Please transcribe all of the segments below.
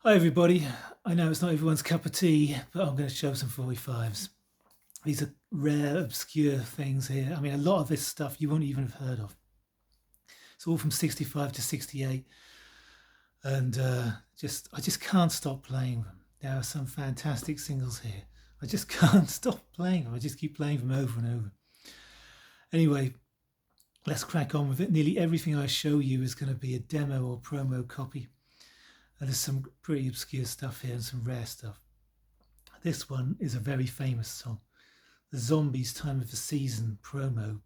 Hi everybody. I know it's not everyone's cup of tea, but I'm going to show some 45s. These are rare, obscure things here. I mean, a lot of this stuff you won't even have heard of. It's all from 65 to 68, and I just can't stop playing them. There are some fantastic singles here. I just can't stop playing them. I just keep playing them over and over. Anyway, let's crack on with it. Nearly everything I show you is going to be a demo or promo copy. And there's some pretty obscure stuff here and some rare stuff. This one is a very famous song, the Zombies' Time of the Season promo,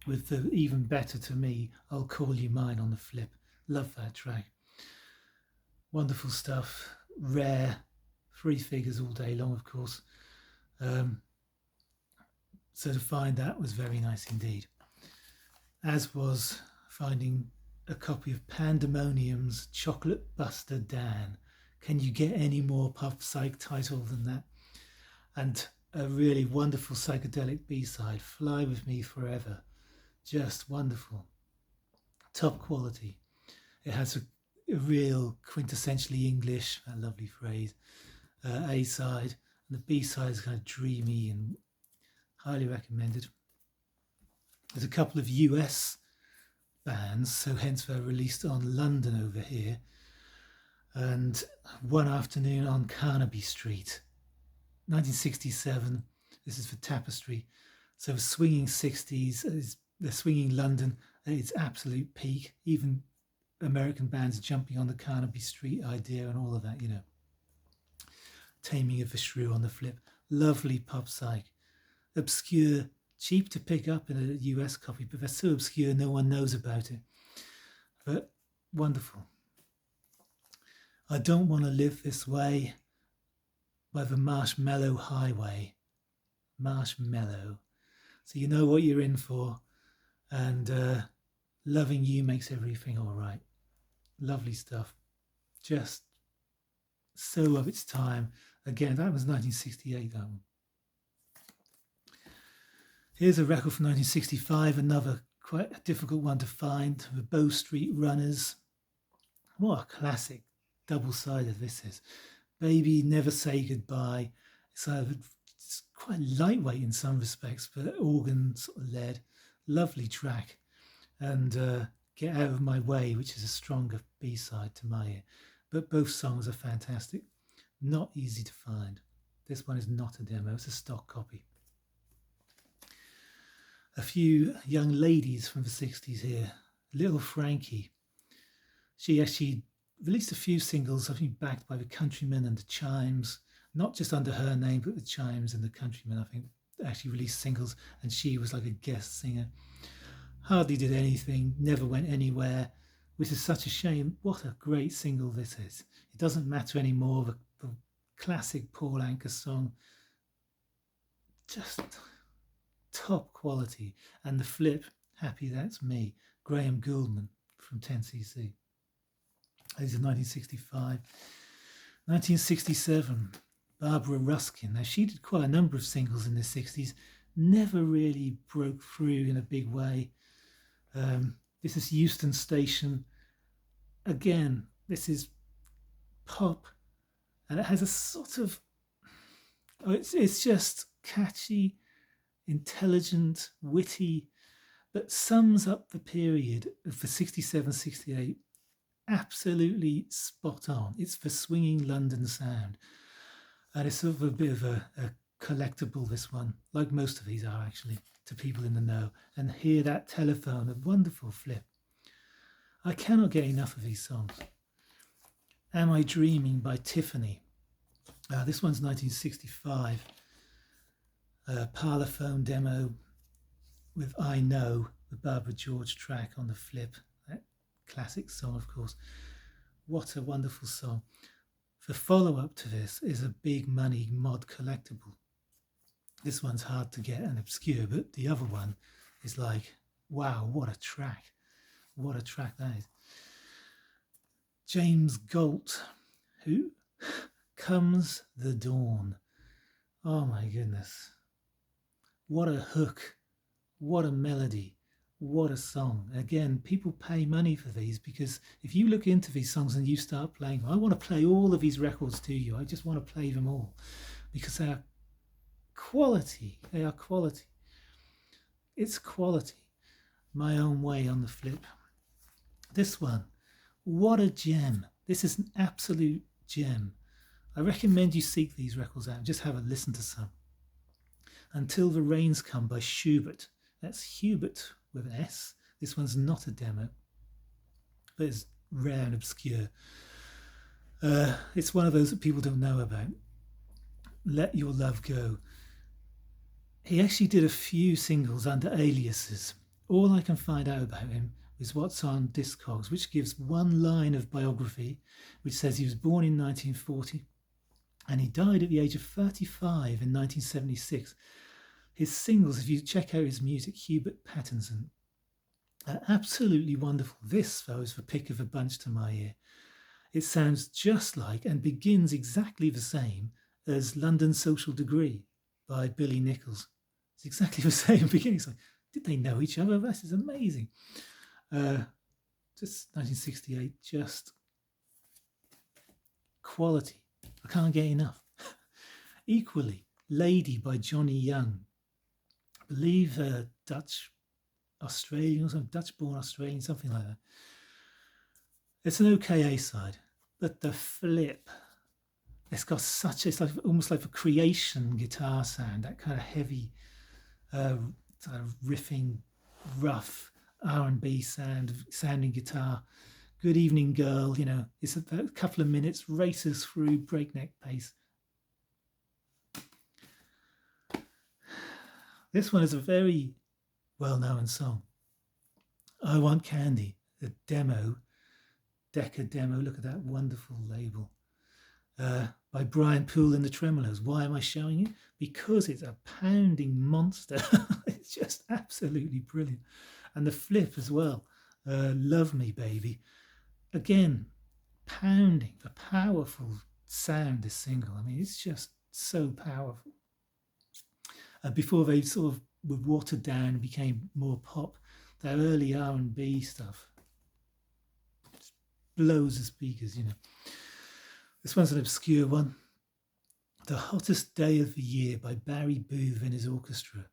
with the even better to me, I'll Call You Mine on the flip. Love that track. Wonderful stuff, rare, three figures all day long, of course. So to find that was very nice indeed. As was finding a copy of Pandemonium's Chocolate Buster Dan. Can you get any more PSYCH title than that? And a really wonderful psychedelic B-side, Fly With Me Forever. Just wonderful. Top quality. It has a real quintessentially English, a lovely phrase, A-side. And the B-side is kind of dreamy and highly recommended. There's a couple of US bands, so hence they're released on London over here. And One Afternoon on Carnaby Street, 1967. This is for Tapestry. So swinging 60s, they're swinging London at its absolute peak. Even American bands jumping on the Carnaby Street idea and all of that, you know. Taming of the Shrew on the flip. Lovely PSYCH. Obscure, cheap to pick up in a US copy, but they're so obscure no one knows about it. But wonderful. I Don't Want to Live This Way by the Marshmallow Highway. Marshmallow. So you know what you're in for. And Loving You Makes Everything All Right. Lovely stuff. Just so of its time. Again, that was 1968, that one. Here's a record from 1965, another quite a difficult one to find. The Bow Street Runners. What a classic double-sided this is. Baby Never Say Goodbye. It's quite lightweight in some respects, but organ sort of led. Lovely track. And Get Out of My Way, which is a stronger B-side to my ear. But both songs are fantastic. Not easy to find. This one is not a demo, it's a stock copy. A few young ladies from the 60s here. Little Frankie. She actually released a few singles, I think backed by the Countrymen and the Chimes, not just under her name, but the Chimes and the Countrymen, I think, actually released singles, and she was like a guest singer. Hardly did anything, never went anywhere, which is such a shame. What a great single this is. It doesn't matter anymore, the classic Paul Anka song, just top quality. And the flip, Happy That's Me, Graham Gouldman from 10cc. These are 1965. 1967, Barbara Ruskin. Now, she did quite a number of singles in the 60s, never really broke through in a big way. This is Euston Station. Again, this is pop, and it has a sort of, it's just catchy, intelligent, witty, but sums up the period of the 67, 68 absolutely spot on. It's the swinging London sound. And it's sort of a bit of a collectible, this one, like most of these are actually, to people in the know. And Hear That Telephone, a wonderful flip. I cannot get enough of these songs. Am I Dreaming by Tiffany. This one's 1965. Parlophone demo with I Know, the Barbara George track on the flip. Classic song, of course. What a wonderful song. The follow-up to this is a big money mod collectible. This one's hard to get and obscure, but the other one is like, wow, what a track. What a track that is. James Galt. Who? Comes the Dawn. Oh my goodness. What a hook. What a melody. What a song. Again, people pay money for these because if you look into these songs and you start playing, I want to play all of these records to you. I just want to play them all because they are quality. They are quality. It's quality. My Own Way on the flip. This one, what a gem. This is an absolute gem. I recommend you seek these records out and just have a listen to some. Until the Rains Come by Schubert. That's Hubert with an S. This one's not a demo, but it's rare and obscure. It's one of those that people don't know about. Let Your Love Go. He actually did a few singles under aliases. All I can find out about him is what's on Discogs, which gives one line of biography, which says he was born in 1940 and he died at the age of 35 in 1976. His singles, if you check out his music, Hubert Pattinson, are absolutely wonderful. This, though, is the pick of a bunch to my ear. It sounds just like and begins exactly the same as London Social Degree by Billy Nichols. It's exactly the same beginning. It's like, did they know each other? This is amazing. Just 1968, just quality. I can't get enough. Equally, Lady by Johnny Young. I believe Dutch Australian or something, Dutch-born Australian, something like that. It's an okay A-side, but the flip, it's got such, it's like almost like a creation guitar sound, that kind of heavy, sort of riffing, rough R&B sounding guitar. Good Evening Girl, you know, it's a couple of minutes, races through breakneck pace. This one is a very well-known song. I Want Candy, the demo, Decca demo, look at that wonderful label, by Brian Poole and the Tremolos. Why am I showing it? Because it's a pounding monster. It's just absolutely brilliant. And the flip as well, Love Me Baby. Again, pounding, the powerful sound, this single. I mean, it's just so powerful. Before they sort of were watered down and became more pop, their early R&B stuff just blows the speakers, you know. This one's an obscure one. The Hottest Day of the Year by Barry Booth and his orchestra,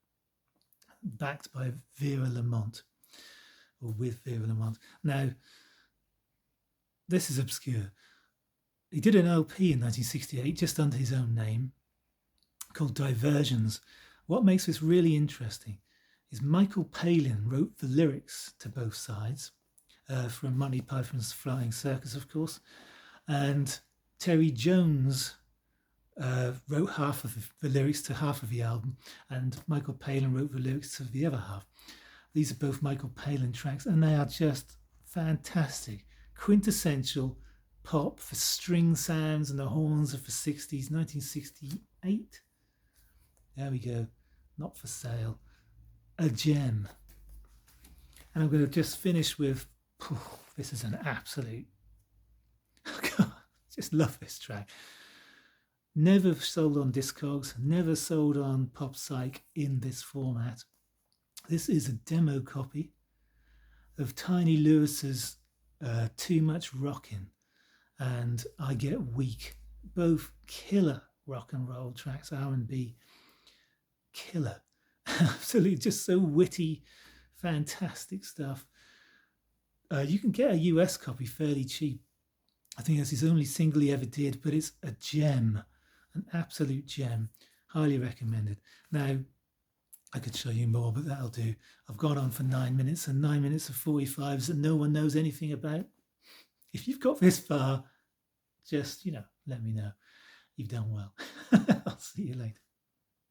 backed by Vera Lamont, or with Vera Lamont. Now, this is obscure. He did an LP in 1968 just under his own name called Diversions. What makes this really interesting is Michael Palin wrote the lyrics to both sides, from Monty Python's Flying Circus, of course, and Terry Jones wrote half of the lyrics to half of the album, and Michael Palin wrote the lyrics to the other half. These are both Michael Palin tracks, and they are just fantastic. Quintessential pop, the string sounds and the horns of the 60s, 1968. There we go. Not for sale. A gem. And I'm going to just finish with, this is an absolute, God, just love this track. Never sold on Discogs, never sold on PSYCH in this format. This is a demo copy of Tiny Lewis's Too Much Rockin' and I Get Weak. Both killer rock and roll tracks, R&B. Killer. Absolutely, just so witty, fantastic stuff. You can get a US copy fairly cheap. I think that's his only single he ever did, but it's a gem, an absolute gem. Highly recommended. Now, I could show you more, but that'll do. I've gone on for 9 minutes, and 9 minutes of 45s that no one knows anything about. If you've got this far, just, let me know. You've done well. I'll see you later.